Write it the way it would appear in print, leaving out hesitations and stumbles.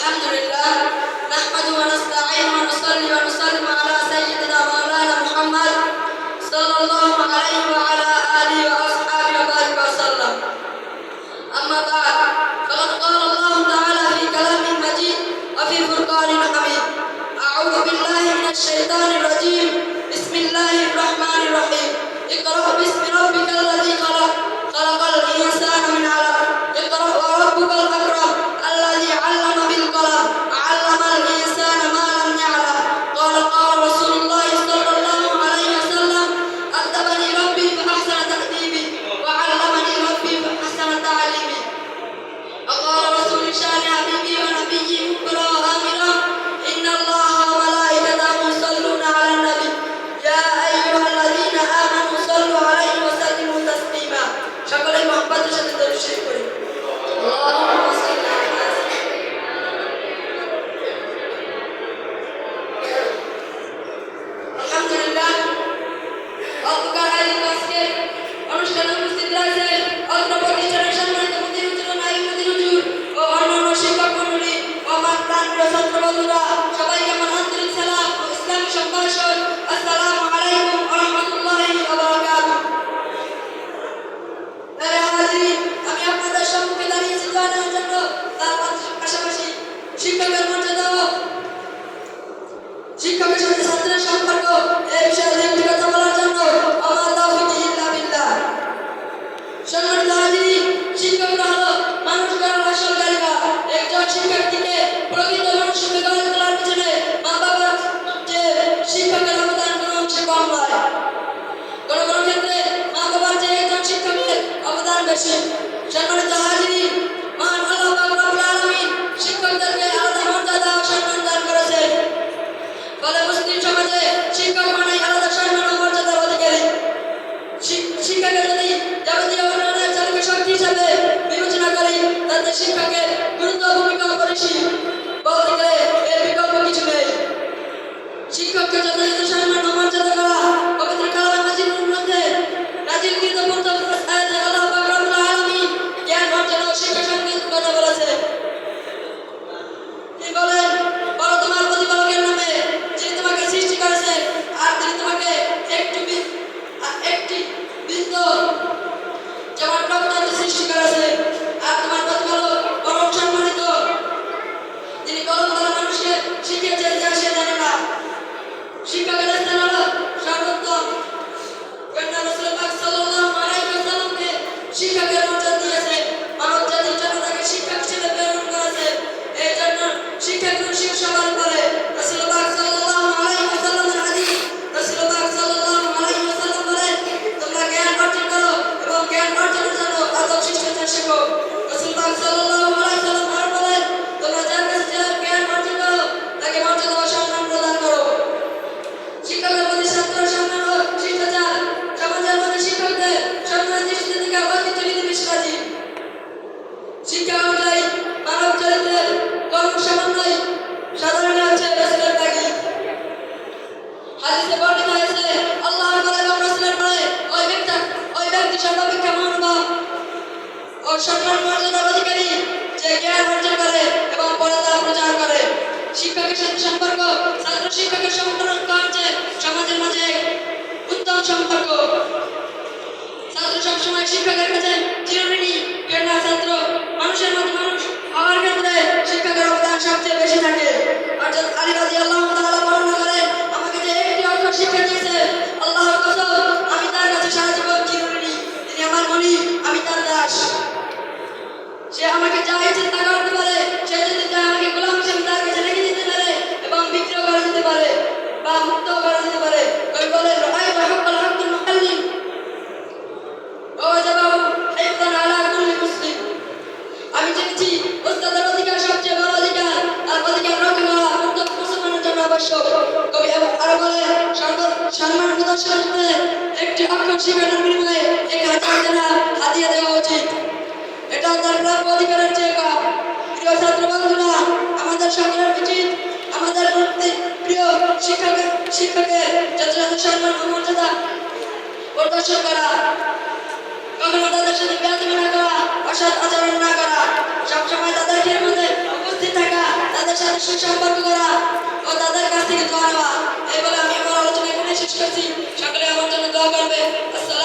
الحمد لله نحمده ونستعينه ونصلي ونسلم على سيدنا مولانا محمد صلى الله عليه وعلى آله وأصحابه وبارك وسلم. أما بعد فقد قال الله تعالى في كلامه المجيد وفي فرقانه الحميد: أعوذ بالله من الشيطان الرجيم. بسم الله الرحمن الرحيم. اقرأ باسم ربك الذي خلق خلق الإنسان من علق اقرأ وربك الأكرم الذي علم بالقلم علم الإنسان ما لم يعلم. قال رسول الله صلى الله عليه وسلم: أدبني ربي فأحسن تأديبي وعلمني ربي فأحسن تعليمي. وقال رسول شان حبيبي ونبيي مخبرا وآمرا: إن الله وملائكته يصلون على النبي يا أيها الذين آمنوا صلوا عليه وسلموا تسليما. সকলে মহব্বতের সাথে দরুদ শরীফ পড়ি। আল্লাহুম্মা সাল্লি আলা আলহামদুলিল্লাহ। অল্পকার আয়োজিত আজকের অনুষ্ঠানে উপস্থিত রয়েছেন অত্র প্রতিষ্ঠানের সম্মানিত মুদির হুজুর ও নায়েব মুদির হুজুর ও অন্যান্য শিক্ষক মণ্ডলী ও আমার প্রাণপ্রিয় ছাত্র বন্ধুরা, সবাইকে আমার আন্তরিক সালাম ও ইসলামী সম্ভাষণ। আসসালামু আলাইকুম ওয়া রাহমাতুল্লাহি ওয়া বারাকাতুহু। আমি আপনাদের সম্মুখে দাঁড়িয়েছি দোয়া নেওয়ার জন্য, তার পাশাপাশি শিক্ষকের মর্যাদা ও শিক্ষকের সাথে ছাত্রের সম্পর্ক এই বিষয়ে দুটি কথা বলার জন্য। আমার তাওফীক ইল্লা বিল্লাহ। সম্মানিত হাজিরিন, শিক্ষকরা হলো মানুষ গড়ার আসল কারিগর। একজন শিক্ষার্থীকে প্রকৃত মানুষরূপে গড়ে তোলার পিছনে মা বাবার চেয়ে শিক্ষকের অবদান কোনো অংশে কম নয়। কোনো কোনো ক্ষেত্রে মা বাবার চেয়ে একজন শিক্ষকের অবদান বেশি। সম্মানিত হাজিরিন, মহান আল্লাহ পাক রব্বুল আলামিন শিক্ষকদেরকে আলাদা মর্যাদা ও সম্মান দান করেছেন। ফলে মুসলিম সমাজে শিক্ষক মানেই আলাদা সম্মান ও মর্যাদার অধিকারী। শিক্ষাকে যদি যাবতীয় উন্নয়নের চালিকা শক্তি হিসাবে বিবেচনা করি, তাতে শিক্ষকের গুরুত্ব ভূমিকা অপরিসীম। বলতে গেলে এর বিকল্প কিছু নেই। শিক্ষককে যথাযথ সম্মান ও মর্যাদা করা পবিত্র কালামে মাজিদের মধ্যে নাজিলকৃত প্রথম আয়াতে আল্লাহ পাক রব্বুল আলামিন জ্ঞান অর্জন ও শিক্ষা সংক্রান্ত কথা বলেছেন। তিনি বলেন: বলো তোমার প্রতিপালকের নামে, যিনি তোমাকে সৃষ্টি করেছেন, আর তিনি তোমাকে একটি বিন্দু যেমন রক্তাতে সৃষ্টি করেছেন। আর তোমার প্রতিপালক পরম সম্মানিত, তিনি কলম দ্বারা মানুষকে শিখিয়েছেন যা সে জানে না। শিক্ষকের স্থান হলো সর্বোত্তম। রাসূল পাক সাল্লাল্লাহু আলাইহি ওয়াসাল্লামকে শিক্ষকের মর্যাদা দিয়েছেন। মানব জাতির জন্য তাকে শিক্ষক হিসেবে প্রেরণ করেছেন। এই জন্য শিক্ষা খুশির সবার করে। রাসূল পাক সাল্লাল্লাহু আলাইহি ওয়াসাল্লামের হাদিস, রাসূল পাক সাল্লাল্লাহু আলাইহি ওয়াসাল্লাম বলেন: তোমরা জ্ঞান অর্জন করো এবং জ্ঞান অর্জনের জন্য আদব শিষ্টাচার শেখো। রাসূল পাক সাল্লাল্লাহু আলাইহি ওয়াসাল্লাম আর বলেন: তোমরা যার কাছে জ্ঞান অর্জন করো তাকে মর্যাদা ও সম্মান প্রদান করো। শিক্ষকের প্রতি ছাত্রের সম্মান ও শিষ্টাচার সমাজের মধ্যে শিক্ষকদের সম্মান দৃষ্টি থেকে ঐতিহ্য বিধিবিশেষ রাজি। শিক্ষা অনুযায়ী মানব চরিত্রের কর্ম সমন্বয় সাধারণ হচ্ছে রাসূলের তাগিদ। হাদিসে বর্ণিত হয়েছে, আল্লাহর পরে এবং রাসূলের পরে ওই ব্যক্তি সর্বাপেক্ষা মহানুভব ও সম্মান মর্যাদার অধিকারী যে জ্ঞান অর্জন করে এবং পরে তা প্রচার করে। শিক্ষকের সাথে সম্পর্ক ছাত্র শিক্ষকের সম্পর্ক হচ্ছে সমাজের মাঝে উত্তম সম্পর্ক। ছাত্র সবসময় শিক্ষকের কাছে চিরঋণী। কেননা ছাত্র মানুষের মধ্যে মানুষ হওয়ার ক্ষেত্রে শিক্ষকের অবদান সবচেয়ে বেশি থাকে। হযরত আলী রাদিয়াল্লাহু তাআলা বর্ণনা করেন, আমাকে যে একটি অক্ষর শিক্ষা দিয়েছে, আল্লাহর কসম আমি তার কাছে সারা জীবন চিরঋণী। তিনি আমার মনি, আমি তার দাস। সে আমাকে যা ইচ্ছে তা করতে পারে। সে যদি চায় আমাকে গোলাম হিসেবে তার কাছে রেখে দিতে পারে এবং বিক্রয় করে দিতে পারে বা মুক্ত করে দিতে পারে। কবি বলেন: রাআইতু হাক্কাল হাক্কিল মুকাল্লিম ওয়া ওয়াজাবাহু হিফযান আলা কুল্লি মুসলিম। আমি জেনেছি ওস্তাদের অধিকার সবচেয়ে বড় অধিকার, আর অধিকার রক্ষা করা প্রত্যেক মুসলমানের জন্য আবশ্যক। কবি আরো বলেন: সম্মান প্রদর্শনের একটি অক্ষর শিখানোর বিনিময়ে 1000 দিরহাম হাদিয়া দেওয়া উচিত। এটা তার প্রাপ্য অধিকারের চেয়ে কম। প্রিয় ছাত্র বন্ধুরা, আমাদের সকলের উচিত আমাদের প্রিয় শিক্ষকের যথাযথ সম্মান ও মর্যাদা প্রদর্শন করা। কখনো তাদের সাথে বেয়াদবি না করা, অসৎ আচরণ না করা, সবসময় তাদের মধ্যে উপস্থিত থাকা, সুসম্পর্ক করা ও তাদের কাছ থেকে দোয়া নেওয়া। এই বলে আমি আমার আলোচনা এখানে শেষ করছি। সকলে আমার জন্য দোয়া করবে। আসসালামু